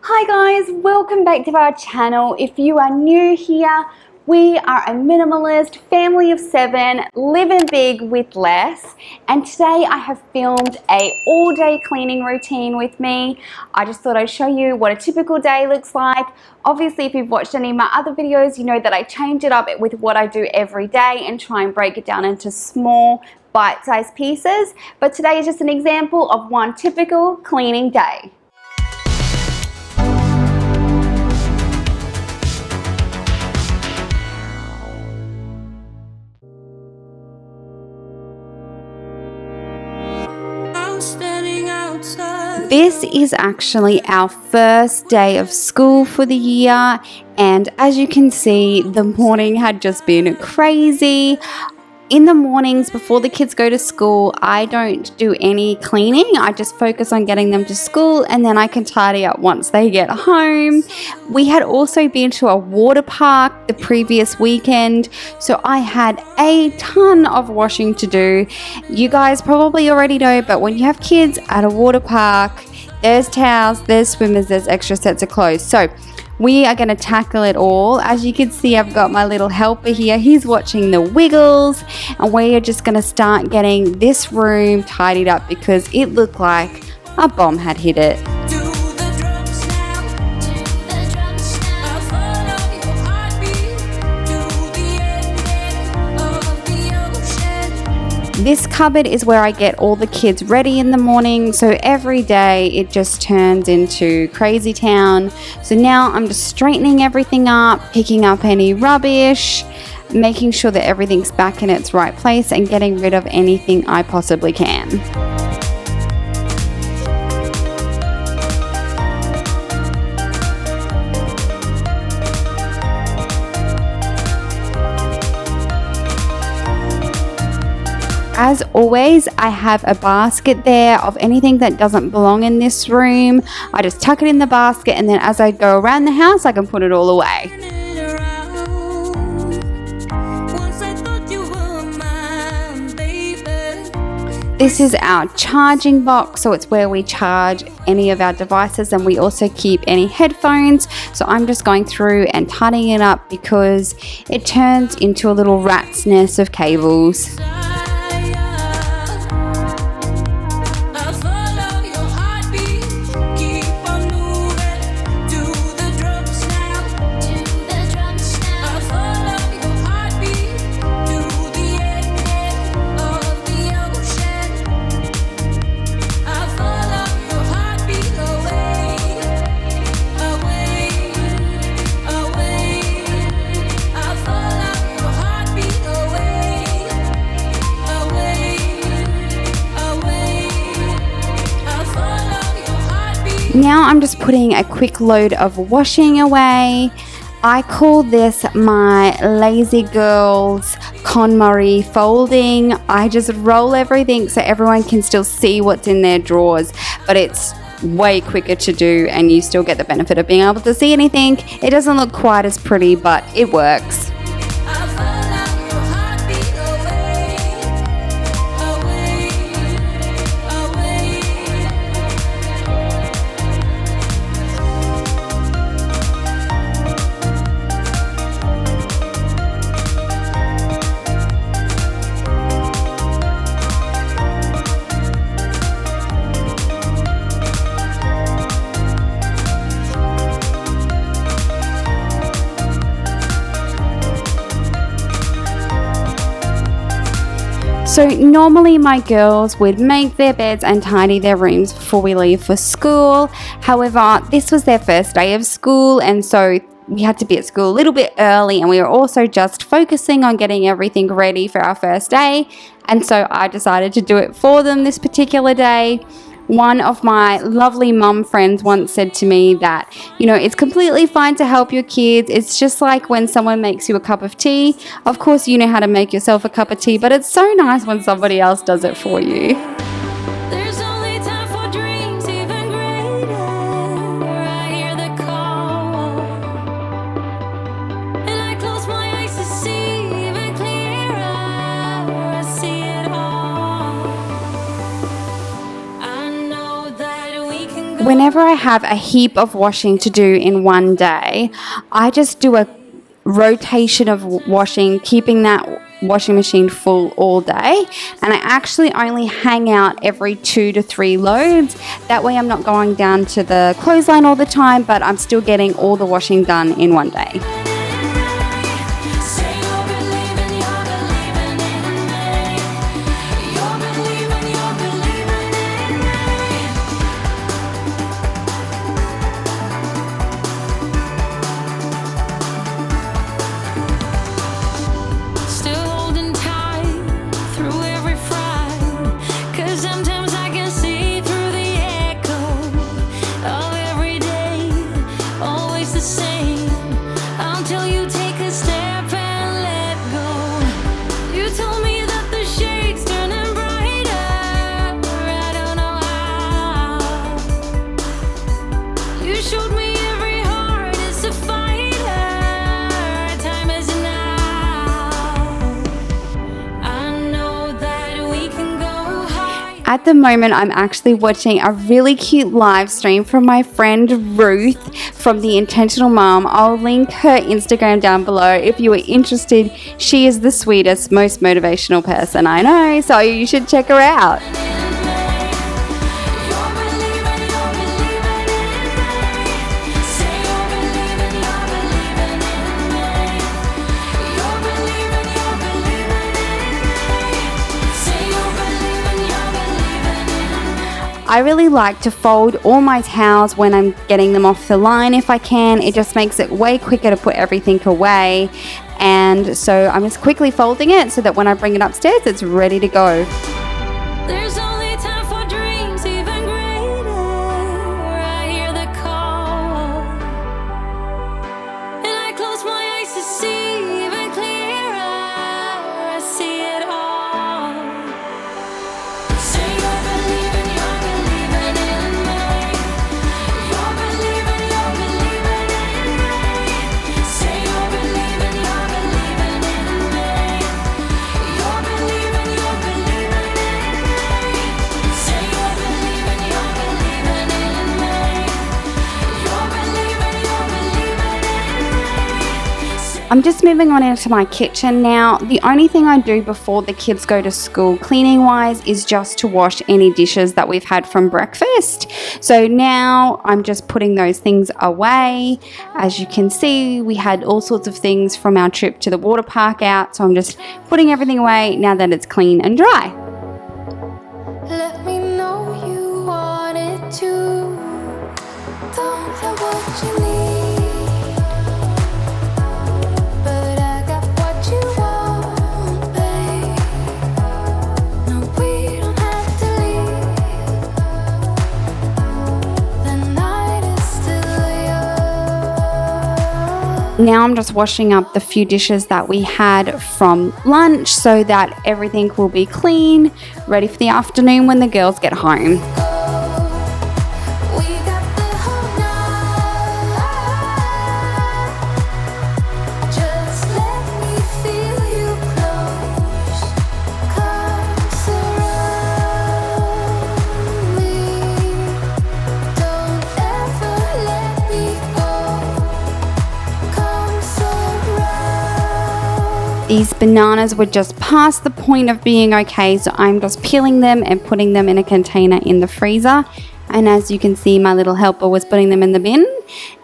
Hi guys, welcome back to our channel. If you are new here, we are a minimalist family of 7 living big with less, and today I have filmed a all-day cleaning routine with me. I just thought I'd show you what a typical day looks like. Obviously, if you've watched any of my other videos, you know that I change it up with what I do every day and try and break it down into small bite-sized pieces, but today is just an example of one typical cleaning day. This is actually our first day of school for the year, and as you can see, the morning had just been crazy. In the mornings before the kids go to school, I don't do any cleaning. I just focus on getting them to school, and then I can tidy up once they get home. We had also been to a water park the previous weekend, so I had a ton of washing to do. You guys probably already know, but when you have kids at a water park, there's towels, there's swimmers, there's extra sets of clothes. So we are going to tackle it all. As you can see, I've got my little helper here. He's watching the Wiggles, and we are just going to start getting this room tidied up because it looked like a bomb had hit it. This cupboard is where I get all the kids ready in the morning, so every day it just turns into crazy town. So now I'm just straightening everything up, picking up any rubbish, making sure that everything's back in its right place, and getting rid of anything I possibly can. As always, I have a basket there of anything that doesn't belong in this room. I just tuck it in the basket, and then as I go around the house, I can put it all away. This is our charging box, so it's where we charge any of our devices, and we also keep any headphones. So I'm just going through and tidying it up because it turns into a little rat's nest of cables. Now I'm just putting a quick load of washing away. I call this my lazy girls KonMari folding. I just roll everything so everyone can still see what's in their drawers, but it's way quicker to do and you still get the benefit of being able to see anything. It doesn't look quite as pretty, but it works. So normally my girls would make their beds and tidy their rooms before we leave for school. However, this was their first day of school, and so we had to be at school a little bit early, and we were also just focusing on getting everything ready for our first day. And so I decided to do it for them this particular day. One of my lovely mum friends once said to me that, you know, it's completely fine to help your kids. It's just like when someone makes you a cup of tea. Of course, you know how to make yourself a cup of tea, but it's so nice when somebody else does it for you. whenever I have a heap of washing to do in one day, I just do a rotation of washing, keeping that washing machine full all day, and I actually only hang out every 2 to 3 loads. That way I'm not going down to the clothesline all the time, but I'm still getting all the washing done in one day. At the moment, I'm actually watching a really cute live stream from my friend Ruth from The Intentional Mom. I'll link her Instagram down below if you are interested. She is the sweetest, most motivational person I know, so you should check her out. I really like to fold all my towels when I'm getting them off the line if I can. It just makes it way quicker to put everything away. And so I'm just quickly folding it so that when I bring it upstairs, it's ready to go. There's only time for dreams even greater. I hear the call, and I close my eyes to see even clearer. I see it all. Say you're believing in me. You're believing in me. Say you're believing in me. You're believing in me. Say you're believing in me. I'm just moving on into my kitchen now. The only thing I do before the kids go to school cleaning wise is just to wash any dishes that we've had from breakfast. So now I'm just putting those things away. As you can see, we had all sorts of things from our trip to the water park out. So I'm just putting everything away now that it's clean and dry. Let me know you want it too. Don't have what you need, but I got what you want, babe. No, we don't have to leave. The night is still young. Now I'm just washing up the few dishes that we had from lunch so that everything will be clean, ready for the afternoon when the girls get home. We got the whole night. Just let me feel you close. Come surround me. Don't ever let me go. Come surround. These bananas were just past the point of being okay, so I'm just peeling them and putting them in a container in the freezer. And as you can see, my little helper was putting them in the bin.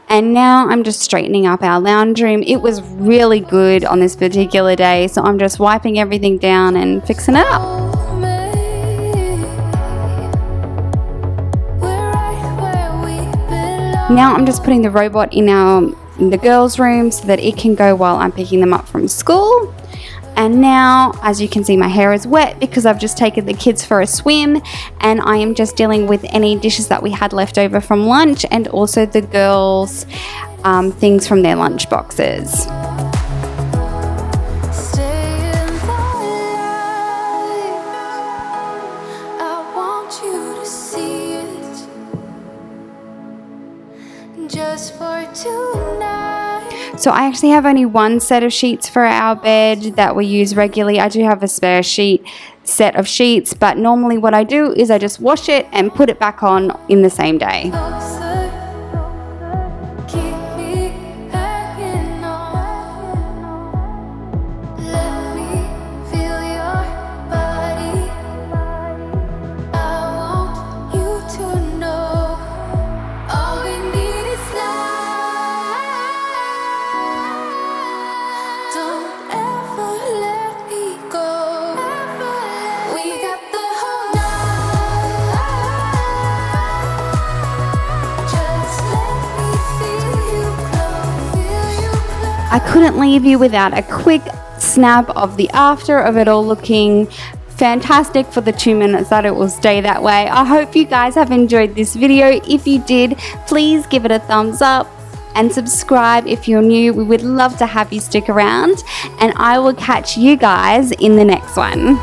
And now I'm just straightening up our lounge room. It was really good on this particular day, so I'm just wiping everything down and fixing it up. We're right where we belong. Now I'm just putting the robot in the girls' room so that it can go while I'm picking them up from school. And now, as you can see, my hair is wet because I've just taken the kids for a swim, and I am just dealing with any dishes that we had left over from lunch and also the girls' things from their lunch boxes. Stay in the light. I want you to see it. Just for tonight. So I actually have only one set of sheets for our bed that we use regularly. I do have a spare set of sheets, but normally what I do is I just wash it and put it back on in the same day. Closer, keep me hanging on. Let me feel your body. I want you to know all we need is love. Don't ever let me go. We got the whole night. Just let me feel you close. I couldn't leave you without a quick snap of the after of it all looking fantastic for the 2 minutes that it will stay that way. I hope you guys have enjoyed this video. If you did, please give it a thumbs up and subscribe if you're new. We would love to have you stick around, and I will catch you guys in the next one.